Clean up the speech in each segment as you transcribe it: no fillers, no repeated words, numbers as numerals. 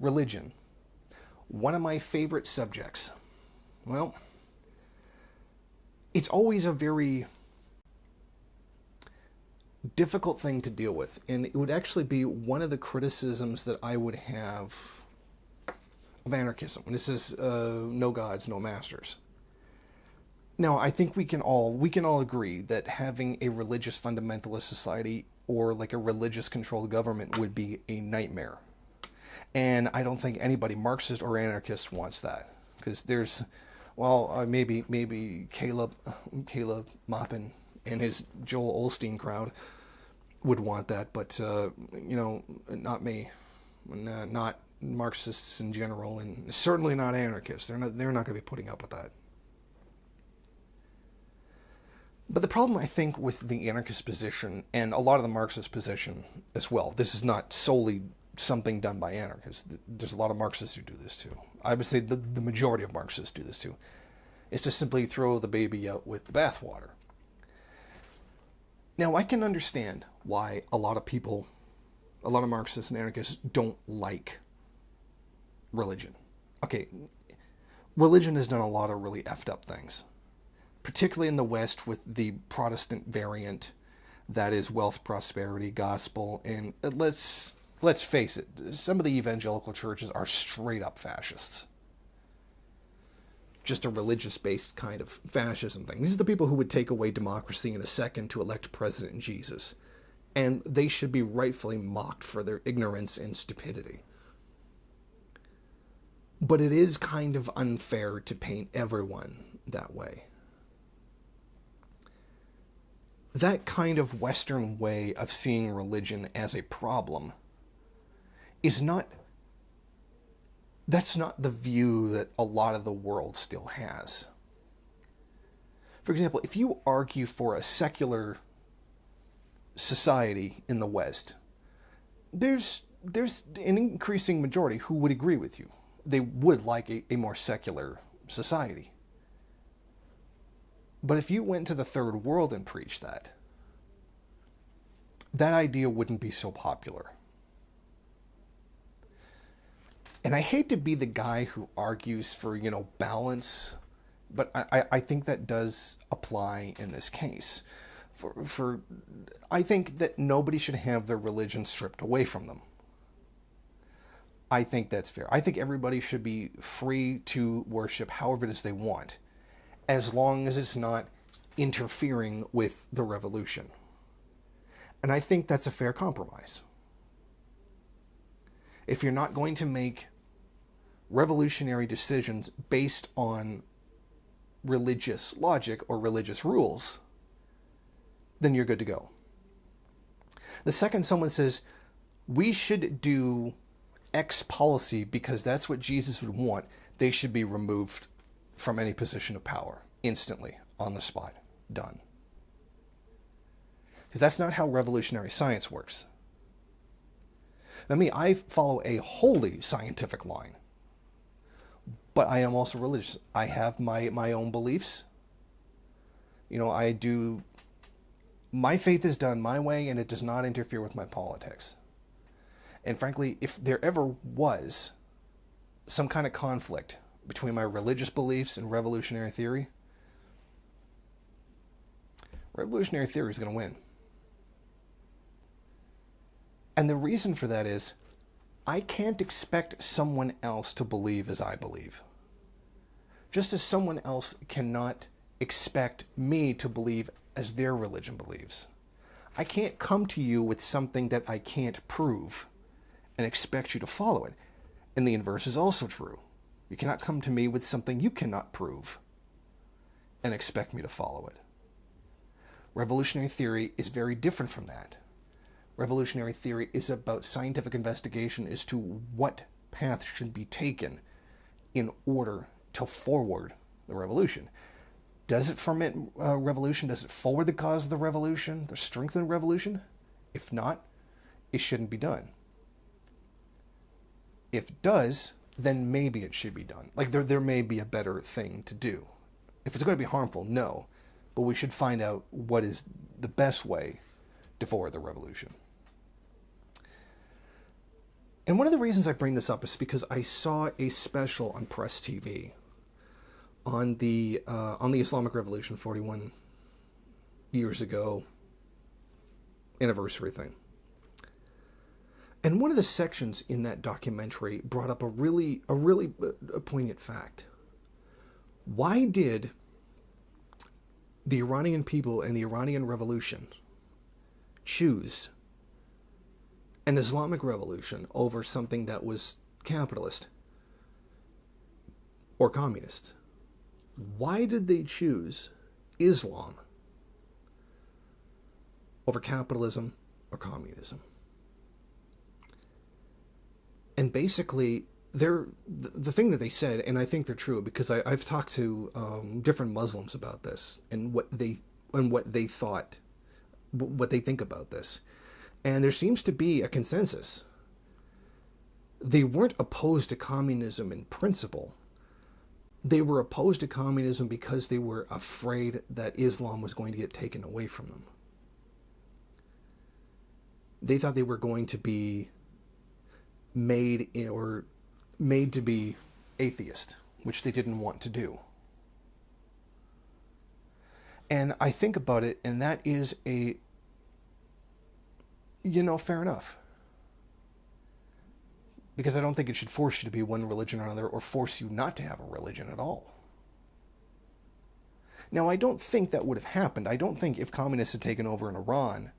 religion. One of my favorite subjects. Well, it's always a very difficult thing to deal with, and it would actually be one of the criticisms that I would have of anarchism. And this is no gods, no masters. Now, I think we can all agree that having a religious fundamentalist society or like a religious controlled government would be a nightmare. And I don't think anybody, Marxist or anarchist, wants that, because there's, well, maybe Caleb Maupin and his Joel Osteen crowd would want that, but not me, not Marxists in general, and certainly not anarchists. They're not going to be putting up with that. But the problem, I think, with the anarchist position, and a lot of the Marxist position as well, this is not solely something done by anarchists. There's a lot of Marxists who do this too. I would say the majority of Marxists do this too, is to simply throw the baby out with the bathwater. Now, I can understand why a lot of Marxists and anarchists don't like religion. Okay, religion has done a lot of really effed up things, particularly in the West with the Protestant variant that is wealth, prosperity, gospel, and let's face it, some of the evangelical churches are straight up fascists. Just a religious-based kind of fascism thing. These are the people who would take away democracy in a second to elect President Jesus. And they should be rightfully mocked for their ignorance and stupidity. But it is kind of unfair to paint everyone that way. That kind of Western way of seeing religion as a problem that's not the view that a lot of the world still has. For example, if you argue for a secular society in the West, there's an increasing majority who would agree with you. They would like a more secular society. But if you went to the third world and preached that idea wouldn't be so popular. And I hate to be the guy who argues for, balance, but I think that does apply in this case. I think that nobody should have their religion stripped away from them. I think that's fair. I think everybody should be free to worship however it is they want, as long as it's not interfering with the revolution. And I think that's a fair compromise. If you're not going to make revolutionary decisions based on religious logic or religious rules, then you're good to go. The second someone says, we should do X policy because that's what Jesus would want, they should be removed from any position of power instantly, on the spot, done. Because that's not how revolutionary science works. Now I follow a wholly scientific line, but I am also religious. I have my own beliefs. My faith is done my way, and it does not interfere with my politics. And frankly, if there ever was some kind of conflict between my religious beliefs and revolutionary theory is going to win. And the reason for that is, I can't expect someone else to believe as I believe. Just as someone else cannot expect me to believe as their religion believes. I can't come to you with something that I can't prove and expect you to follow it. And the inverse is also true. You cannot come to me with something you cannot prove and expect me to follow it. Revolutionary theory is very different from that. Revolutionary theory is about scientific investigation as to what path should be taken in order to forward the revolution. Does it foment revolution? Does it forward the cause of the revolution, the strength of the revolution? If not, it shouldn't be done. If it does, then maybe it should be done. Like there may be a better thing to do. If it's going to be harmful, no. But we should find out what is the best way to forward the revolution. And one of the reasons I bring this up is because I saw a special on Press TV on the Islamic Revolution 41 years ago anniversary thing. And one of the sections in that documentary brought up a really poignant fact. Why did the Iranian people and the Iranian Revolution choose an Islamic revolution over something that was capitalist or communist? Why did they choose Islam over capitalism or communism? And basically, the thing that they said, and I think they're true because I've talked to different Muslims about this and what they thought, what they think about this, and there seems to be a consensus. They weren't opposed to communism in principle. They were opposed to communism because they were afraid that Islam was going to get taken away from them. They thought they were going to be made to be atheist, which they didn't want to do. And I think about it, and that is fair enough. Because I don't think it should force you to be one religion or another, or force you not to have a religion at all. Now, I don't think that would have happened. I don't think if communists had taken over in Iran,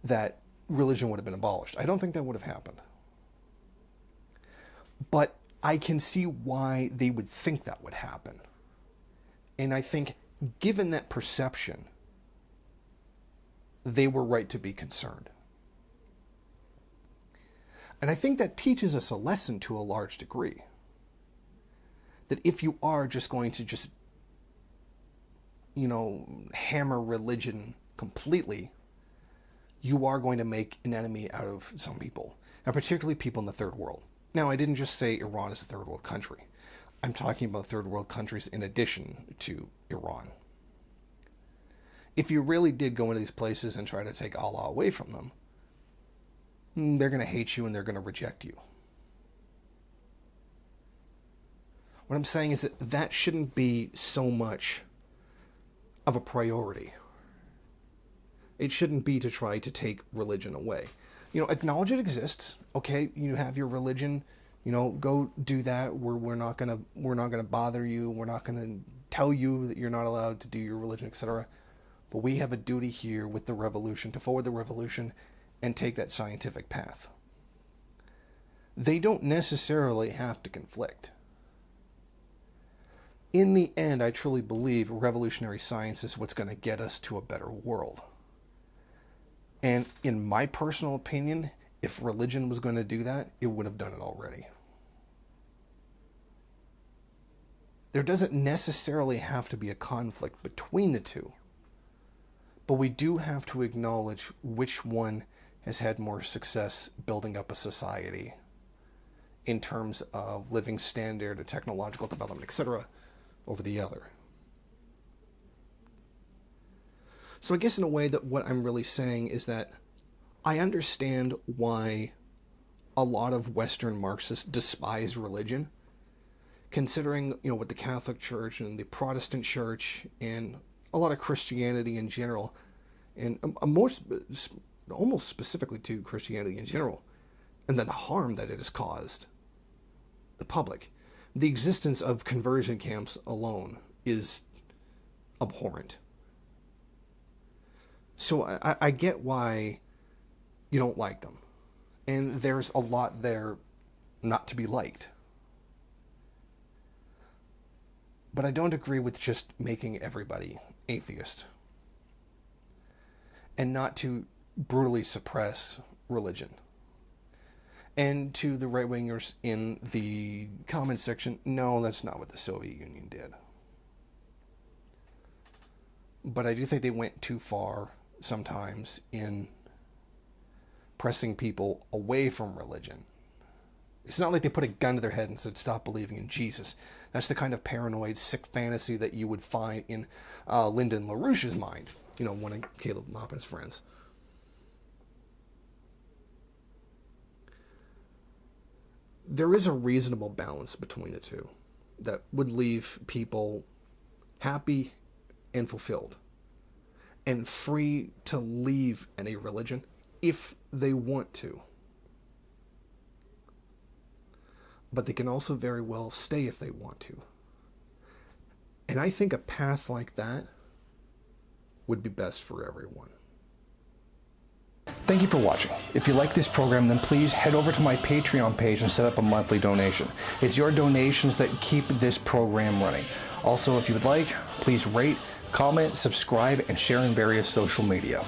that religion would have been abolished. I don't think that would have happened. But I can see why they would think that would happen. And I think, given that perception, they were right to be concerned. And I think that teaches us a lesson to a large degree. That if you are just going to hammer religion completely, you are going to make an enemy out of some people, and particularly people in the third world. Now, I didn't just say Iran is a third world country. I'm talking about third world countries in addition to Iran. If you really did go into these places and try to take Allah away from them, they're going to hate you and they're going to reject you. What I'm saying is that shouldn't be so much of a priority. It shouldn't be to try to take religion away. Acknowledge it exists. Okay, you have your religion. Go do that. We're not gonna bother you. We're not gonna tell you that you're not allowed to do your religion, etc. But we have a duty here with the revolution to forward the revolution and take that scientific path. They don't necessarily have to conflict. In the end, I truly believe revolutionary science is what's going to get us to a better world. And in my personal opinion, if religion was going to do that, it would have done it already. There doesn't necessarily have to be a conflict between the two, but we do have to acknowledge which one has had more success building up a society in terms of living standard, technological development, etc., over the other. So I guess in a way that what I'm really saying is that I understand why a lot of Western Marxists despise religion, considering what the Catholic Church and the Protestant Church and a lot of Christianity in general, and almost specifically to Christianity in general, and then the harm that it has caused the public. The existence of conversion camps alone is abhorrent. So I get why you don't like them. And there's a lot there not to be liked. But I don't agree with just making everybody atheist. And not to brutally suppress religion. And to the right-wingers in the comment section, no, that's not what the Soviet Union did. But I do think they went too far sometimes in pressing people away from religion. It's not like they put a gun to their head and said, stop believing in Jesus. That's the kind of paranoid, sick fantasy that you would find in Lyndon LaRouche's mind, one of Caleb Maupin's friends. there is a reasonable balance between the two that would leave people happy and fulfilled and free to leave any religion if they want to. But they can also very well stay if they want to. And I think a path like that would be best for everyone. Thank you for watching. If you like this program, then please head over to my Patreon page and set up a monthly donation. It's your donations that keep this program running. Also, if you would like, please rate, comment, subscribe, and share in various social media.